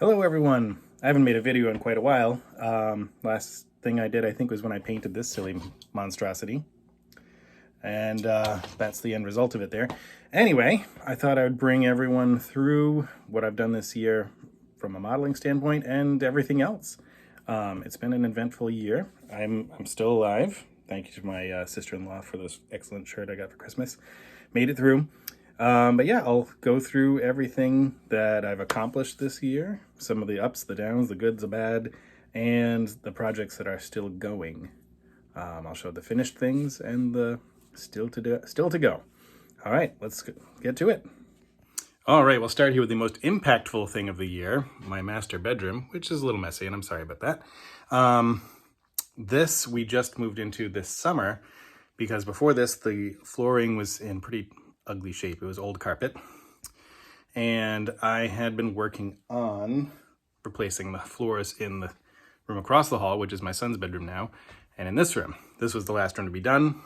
Hello everyone! I haven't made a video in quite a while. Last thing I did I think was when I painted this silly monstrosity. And that's the end result of it there. Anyway, I thought I would bring everyone through what I've done this year from a modeling standpoint and everything else. It's been an eventful year. I'm still alive. Thank you to my sister-in-law for this excellent shirt I got for Christmas. Made it through. But yeah, I'll go through everything that I've accomplished this year, some of the ups, the downs, the goods, the bad, and the projects that are still going. I'll show the finished things and the still to go. All right, let's get to it. All right, we'll start here with the most impactful thing of the year, my master bedroom, which is a little messy, and I'm sorry about that. This we just moved into this summer, because before this, the flooring was in pretty ugly shape. It was old carpet, and I had been working on replacing the floors in the room across the hall, which is my son's bedroom now, and in this room. This was the last room to be done,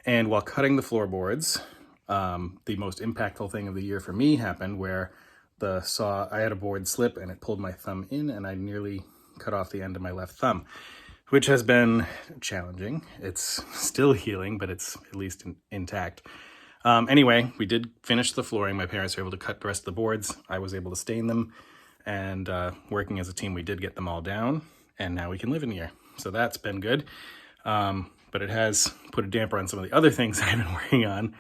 and while cutting the floorboards, the most impactful thing of the year for me happened where I had a board slip and it pulled my thumb in, and I nearly cut off the end of my left thumb, which has been challenging. It's still healing, but it's at least intact. Anyway, we did finish the flooring. My parents were able to cut the rest of the boards. I was able to stain them, and working as a team, we did get them all down, and now we can live in here. So that's been good, but it has put a damper on some of the other things I've been working on.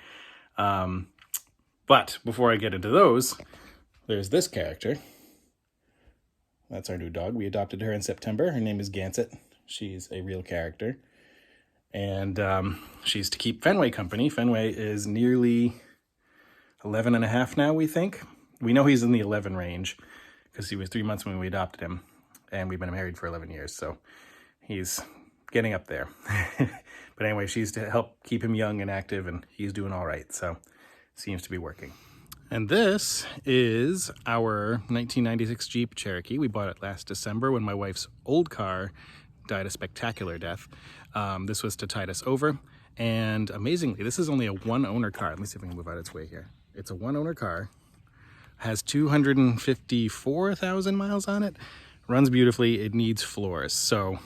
But before I get into those, there's this character. That's our new dog. We adopted her in September. Her name is Gansett. She's a real character. And she's to keep Fenway company. Fenway is nearly 11 and a half now, we think. We know he's in the 11 range because he was 3 months when we adopted him. And we've been married for 11 years. So he's getting up there. But anyway, she's to help keep him young and active, and he's doing all right. So seems to be working. And this is our 1996 Jeep Cherokee. We bought it last December when my wife's old car died a spectacular death. This was to tide us over. And amazingly, this is only a one-owner car. Let me see if I can move out its way here. It's a one-owner car. Has 254,000 miles on it. Runs beautifully. It needs floors. So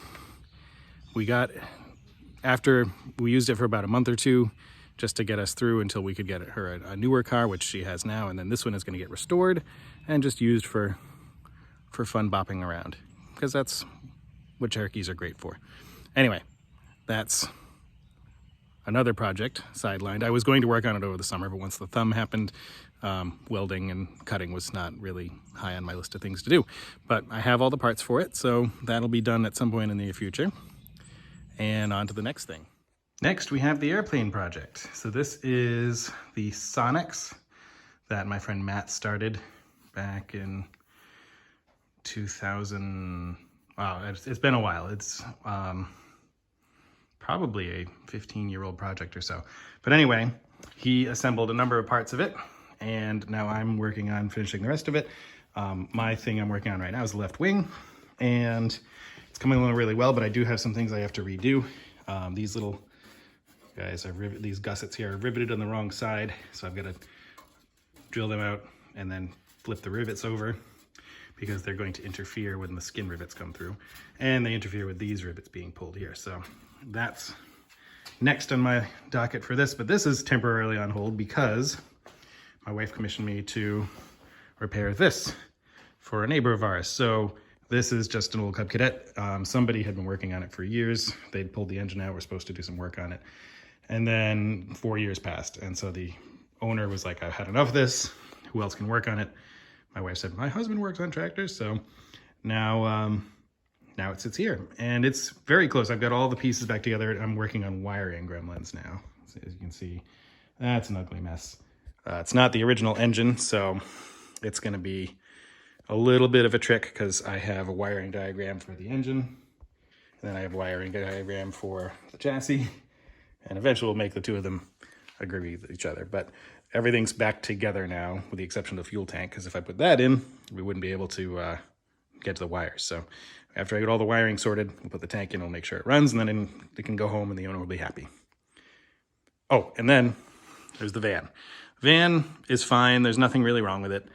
after we used it for about a month or two, just to get us through until we could get her a newer car, which she has now. And then this one is going to get restored and just used for fun bopping around, because that's what Cherokees are great for. Anyway, that's another project sidelined. I was going to work on it over the summer, but once the thumb happened, welding and cutting was not really high on my list of things to do. But I have all the parts for it, so that'll be done at some point in the near future. And on to the next thing. Next, we have the airplane project. So this is the Sonex that my friend Matt started back in 2000. Wow, it's been a while. It's probably a 15-year-old project or so. But anyway, he assembled a number of parts of it, and now I'm working on finishing the rest of it. My thing I'm working on right now is the left wing, and it's coming along really well, but I do have some things I have to redo. These little guys these gussets here are riveted on the wrong side, so I've got to drill them out and then flip the rivets over, because they're going to interfere when the skin rivets come through, and they interfere with these rivets being pulled here. So that's next on my docket for this, but this is temporarily on hold because my wife commissioned me to repair this for a neighbor of ours. So this is just an old Cub Cadet. Somebody had been working on it for years. They'd pulled the engine out, we're supposed to do some work on it. And then 4 years passed, and so the owner was like, I've had enough of this. Who else can work on it? My wife said, my husband works on tractors, so now it sits here. And it's very close. I've got all the pieces back together. I'm working on wiring gremlins now. So as you can see, that's an ugly mess. It's not the original engine, so it's going to be a little bit of a trick, because I have a wiring diagram for the engine, and then I have a wiring diagram for the chassis, and eventually we'll make the two of them agree with each other. But everything's back together now, with the exception of the fuel tank, because if I put that in, we wouldn't be able to get to the wires. So after I get all the wiring sorted, we'll put the tank in, we'll make sure it runs, and then it can go home and the owner will be happy. Oh, and then there's the van. Van is fine. There's nothing really wrong with it.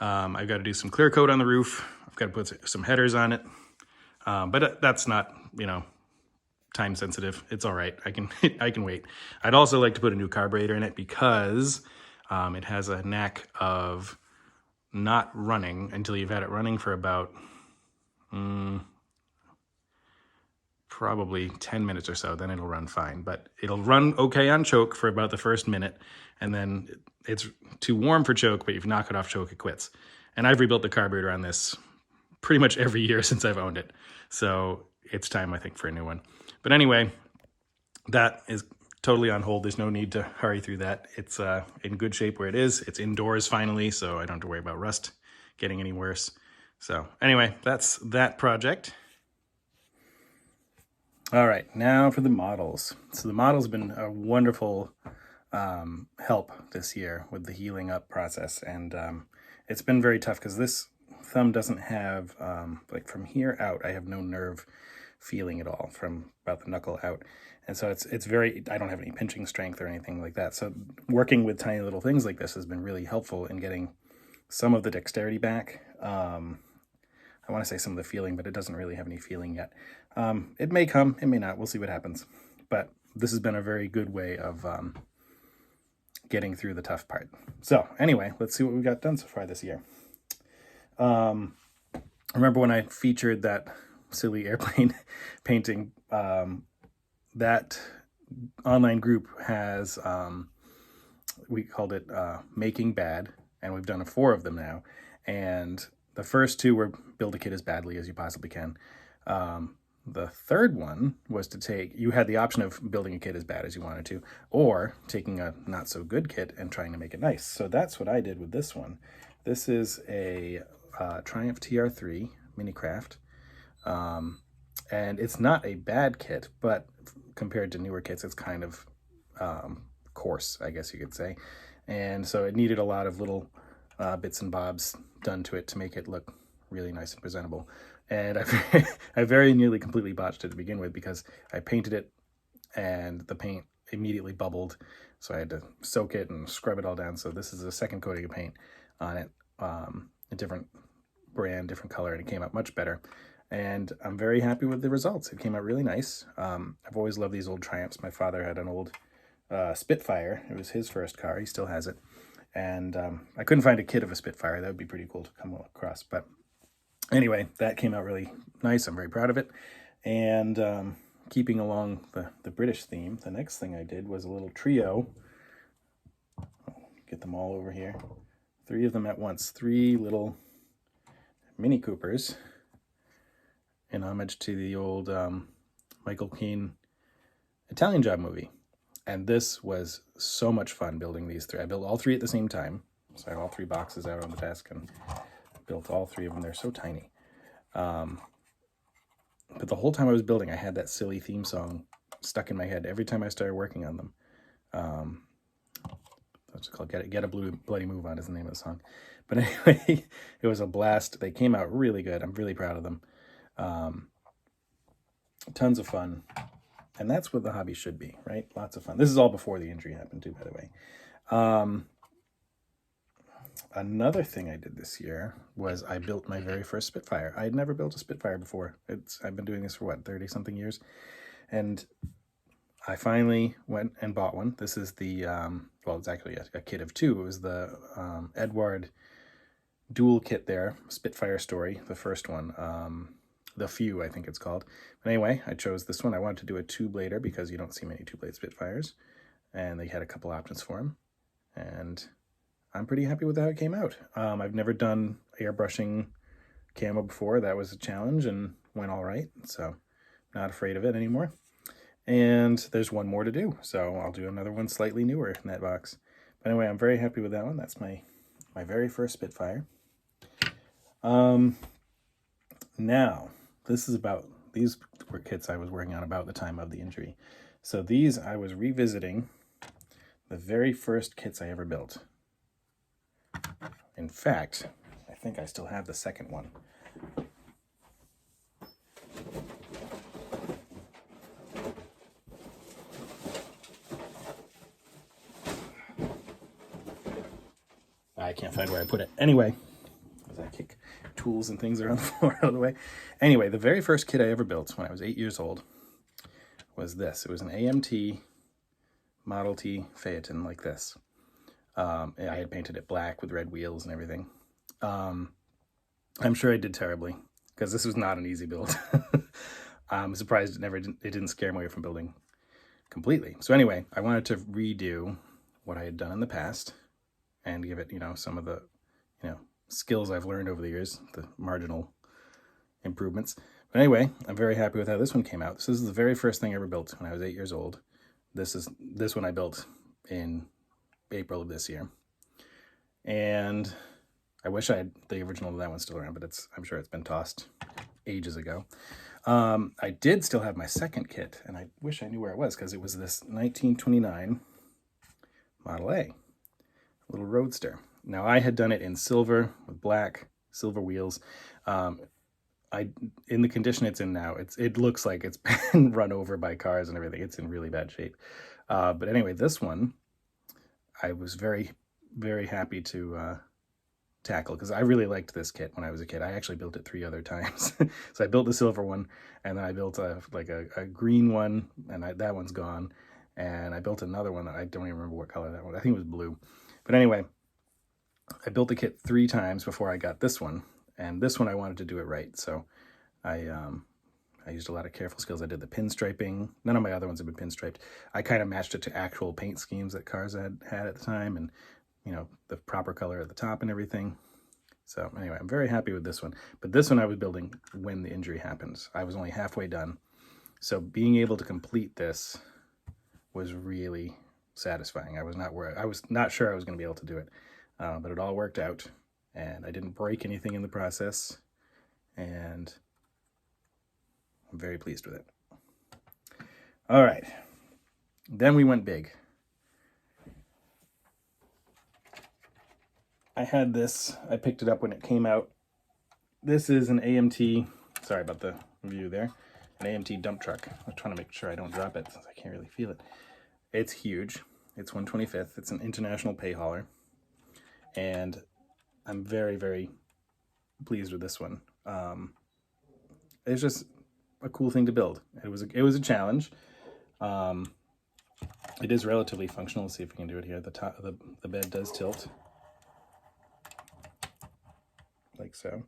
I've got to do some clear coat on the roof. I've got to put some headers on it. But that's not, time sensitive. It's all right. I can I can wait. I'd also like to put a new carburetor in it because it has a knack of not running until you've had it running for about probably 10 minutes or so. Then it'll run fine, but it'll run okay on choke for about the first minute, and then it's too warm for choke, but if you knock it off choke, it quits. And I've rebuilt the carburetor on this pretty much every year since I've owned it, so it's time, I think, for a new one. But anyway, that is totally on hold. There's no need to hurry through that. It's in good shape where it is. It's indoors finally, so I don't have to worry about rust getting any worse. So anyway, that's that project. All right, now for the models. So the models have been a wonderful help this year with the healing up process. And it's been very tough because this thumb doesn't have, like from here out, I have no nerve feeling at all from about the knuckle out. And so it's very, I don't have any pinching strength or anything like that. So working with tiny little things like this has been really helpful in getting some of the dexterity back. I want to say some of the feeling, but it doesn't really have any feeling yet. It may come, it may not. We'll see what happens. But this has been a very good way of getting through the tough part. So anyway, let's see what we got done so far this year. Remember when I featured that silly airplane painting? That online group has, we called it Making Bad, and we've done 4 of them now. And the first 2 were build a kit as badly as you possibly can. The third one was to take, you had the option of building a kit as bad as you wanted to, or taking a not so good kit and trying to make it nice. So that's what I did with this one. This is a Triumph TR3 Minicraft. And it's not a bad kit, but compared to newer kits, it's kind of coarse, I guess you could say. And so it needed a lot of little bits and bobs done to it to make it look really nice and presentable. And I very nearly completely botched it to begin with because I painted it and the paint immediately bubbled. So I had to soak it and scrub it all down. So this is a second coating of paint on it, a different brand, different color, and it came out much better. And I'm very happy with the results. It came out really nice. I've always loved these old Triumphs. My father had an old Spitfire. It was his first car. He still has it. And I couldn't find a kit of a Spitfire. That would be pretty cool to come across. But anyway, that came out really nice. I'm very proud of it. And keeping along the British theme, the next thing I did was a little trio. Get them all over here. 3 of them at once. 3 little Mini Coopers in homage to the old Michael Caine Italian Job movie. And this was so much fun building these 3. I built all 3 at the same time. So I have all 3 boxes out on the desk and built all 3 of them. They're so tiny. But the whole time I was building, I had that silly theme song stuck in my head every time I started working on them. What's it called? Get a Bloody Move On is the name of the song. But anyway, it was a blast. They came out really good. I'm really proud of them. Tons of fun. And that's what the hobby should be, right? Lots of fun. This is all before the injury happened too, by the way. Another thing I did this year was I built my very first Spitfire. I had never built a Spitfire before. I've been doing this for, what, 30-something years? And I finally went and bought one. This is the, well, it's actually a kit of 2. It was the Eduard dual kit there, Spitfire Story, the first one. The Few, I think it's called. But anyway, I chose this one. I wanted to do a 2-blader because you don't see many 2-blade Spitfires. And they had a couple options for them. And I'm pretty happy with how it came out. I've never done airbrushing camo before. That was a challenge and went all right. So not afraid of it anymore. And there's one more to do. So I'll do another one slightly newer in that box. But anyway, I'm very happy with that one. That's my very first Spitfire. Now, these were kits I was working on about the time of the injury. So these, I was revisiting the very first kits I ever built. In fact, I think I still have the second one. I can't find where I put it. Anyway, as I kick tools and things around the floor out of the way. Anyway, the very first kit I ever built when I was 8 years old was this. It was an AMT Model T Phaeton like this. I had painted it black with red wheels and everything. I'm sure I did terribly because this was not an easy build. I'm surprised it didn't scare me away from building completely. So anyway, I wanted to redo what I had done in the past and give it, some of the, skills I've learned over the years, the marginal improvements. But anyway, I'm very happy with how this one came out. So this is the very first thing I ever built when I was 8 years old. This one I built in April of this year. And I wish I had the original of that one still around, but I'm sure it's been tossed ages ago. I did still have my second kit, and I wish I knew where it was because it was this 1929 Model A, little roadster. Now I had done it in silver with black silver wheels. In the condition it's in now, it looks like it's been run over by cars and everything. It's in really bad shape. But anyway, this one I was very, very happy to tackle because I really liked this kit when I was a kid. I actually built it 3 other times. So I built the silver one, and then I built a green one, and that one's gone. And I built another one that I don't even remember what color that was. I think it was blue. But anyway, I built the kit 3 times before I got this one, and this one I wanted to do it right. So I used a lot of careful skills. I did the pinstriping. None of my other ones have been pinstriped. I kind of matched it to actual paint schemes that cars had at the time, and the proper color at the top and everything. So anyway, I'm very happy with this one. But this one I was building when the injury happened. I was only halfway done. So being able to complete this was really satisfying. I was not sure I was going to be able to do it, but it all worked out, and I didn't break anything in the process, and I'm very pleased with it. All right, then we went big. I had this, I picked it up when it came out. This is an AMT, sorry about the view there, an AMT dump truck. I'm trying to make sure I don't drop it since I can't really feel it. It's huge. It's 1/25. It's an international pay hauler. And I'm very, very pleased with this one. It's just a cool thing to build. It was a challenge. It is relatively functional. Let's see if we can do it here. The top, the bed does tilt. Like so.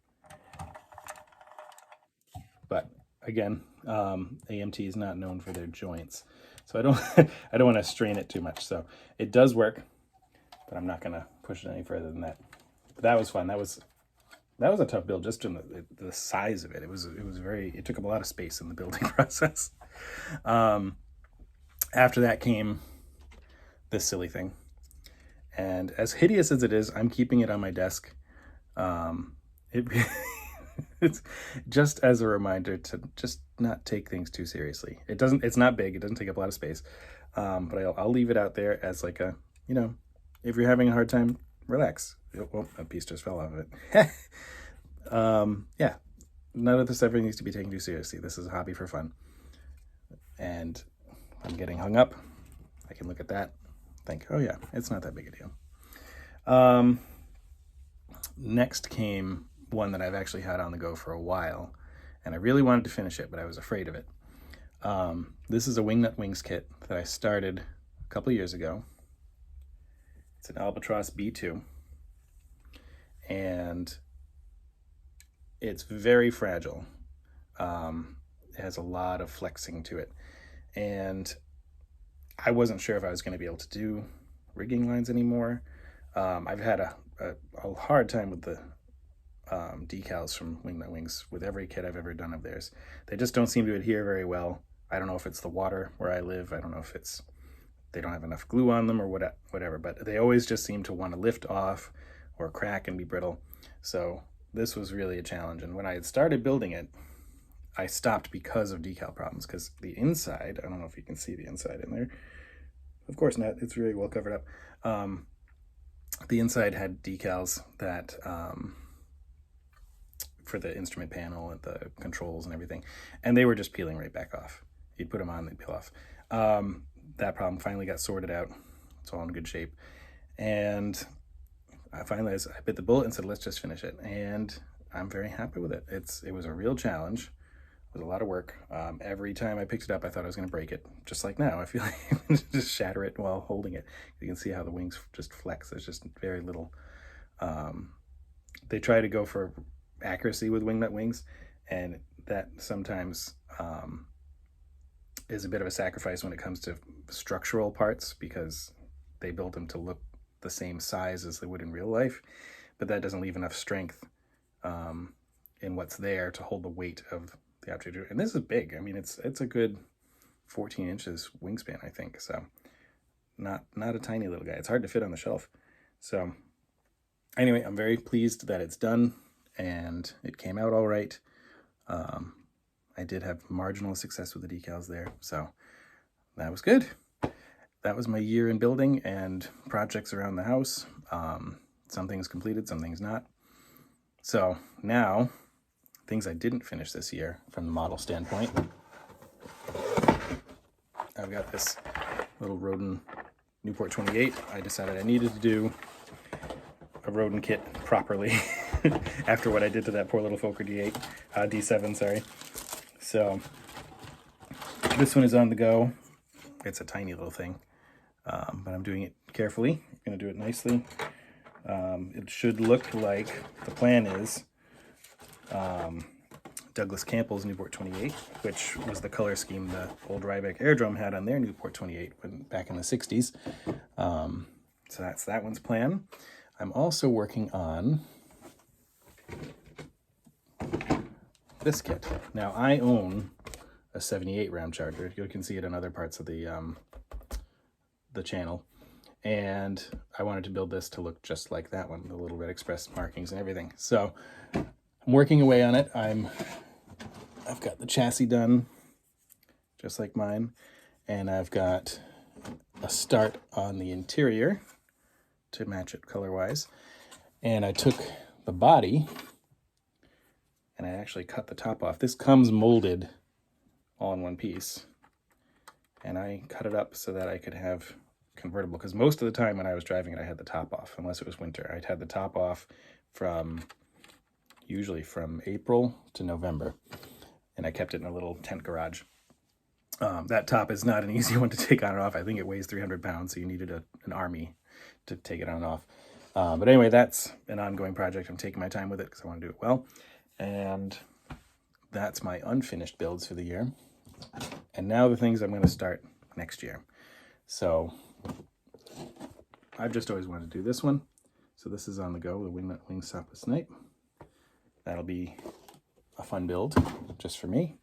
But again, AMT is not known for their joints, so I don't want to strain it too much. So it does work, but I'm not going to push it any further than that. But that was fun. That was a tough build, just in the size of it. It took up a lot of space in the building process. After that came this silly thing, and as hideous as it is, I'm keeping it on my desk. It's just as a reminder to just not take things too seriously. It's not big. It doesn't take up a lot of space. But I'll leave it out there as like a, if you're having a hard time, relax. Oh, a piece just fell off of it. Yeah, none of this ever needs to be taken too seriously. This is a hobby for fun. And I'm getting hung up. I can look at that, think, oh yeah, it's not that big a deal. Next came one that I've actually had on the go for a while, and I really wanted to finish it, but I was afraid of it. This is a Wingnut Wings kit that I started a couple of years ago. It's an Albatross B2, and it's very fragile. It has a lot of flexing to it, and I wasn't sure if I was going to be able to do rigging lines anymore. I've had a hard time with the decals from Wingnut Wings with every kit I've ever done of theirs. They just don't seem to adhere very well. I don't know if it's the water where I live. I don't know if they don't have enough glue on them or whatever, but they always just seem to want to lift off or crack and be brittle. So this was really a challenge. And when I had started building it, I stopped because of decal problems, because the inside, I don't know if you can see the inside in there. Of course not. It's really well covered up. The inside had decals that for the instrument panel and the controls and everything, and they were just peeling right back off. You'd put them on, they'd peel off. That problem finally got sorted out. It's all in good shape. And I finally I bit the bullet and said, let's just finish it. And I'm very happy with it. It was a real challenge. It was a lot of work. Every time I picked it up, I thought I was going to break it. Just like now, I feel like just shatter it while holding it. You can see how the wings just flex. There's just very little. They try to go for accuracy with wingnut wings, and that sometimes is a bit of a sacrifice when it comes to structural parts, because they build them to look the same size as they would in real life, but that doesn't leave enough strength in what's there to hold the weight of the object. And this is big. I mean, it's a good 14 inches wingspan, I think. So not a tiny little guy. It's hard to fit on the shelf. So anyway, I'm very pleased that it's done and it came out all right. I did have marginal success with the decals there, so that was good. That was my year in building and projects around the house. Some things completed, some things not. So now, things I didn't finish this year from the model standpoint. I've got this little Rodin Newport 28. I decided I needed to do a Rodin kit properly after what I did to that poor little Fokker D8, D7, sorry. So this one is on the go. It's a tiny little thing, but I'm doing it carefully. I'm going to do it nicely. It should look like, the plan is, Douglas Campbell's Newport 28, which was the color scheme the old Ryback Airdrome had on their Newport 28 back in the 60s. So that's that one's plan. I'm also working on this kit. Now, I own a 78 round charger. You can see it in other parts of the channel. And I wanted to build this to look just like that one, the little Red Express markings and everything. So I'm working away on it. I've got the chassis done, just like mine. And I've got a start on the interior to match it color-wise. And I took the body and I actually cut the top off. This comes molded all in one piece. And I cut it up so that I could have convertible, because most of the time when I was driving it, I had the top off, unless it was winter. I'd had the top off usually from April to November, and I kept it in a little tent garage. That top is not an easy one to take on and off. I think it weighs 300 pounds, so you needed an army to take it on and off. But anyway, that's an ongoing project. I'm taking my time with it because I want to do it well. And that's my unfinished builds for the year. And now the things I'm going to start next year. So I've just always wanted to do this one. So this is on the go, the Wingnut Wingstop with Snipe. That'll be a fun build just for me.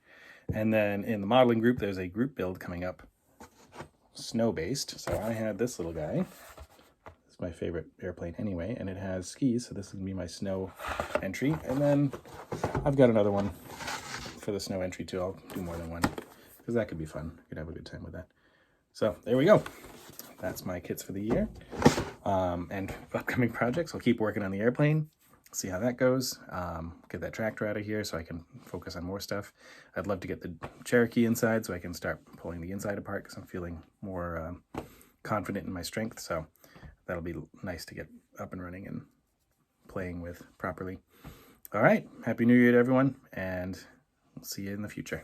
And then in the modeling group, there's a group build coming up, snow-based. So I had this little guy. It's my favorite airplane anyway, and it has skis, so this is going to be my snow entry. And then I've got another one for the snow entry too. I'll do more than one, because that could be fun. I could have a good time with that. So there we go. That's my kits for the year. And upcoming projects, I'll keep working on the airplane, see how that goes, get that tractor out of here so I can focus on more stuff. I'd love to get the Cherokee inside so I can start pulling the inside apart, because I'm feeling more confident in my strength. So that'll be nice to get up and running and playing with properly. All right, Happy New Year to everyone, and we'll see you in the future.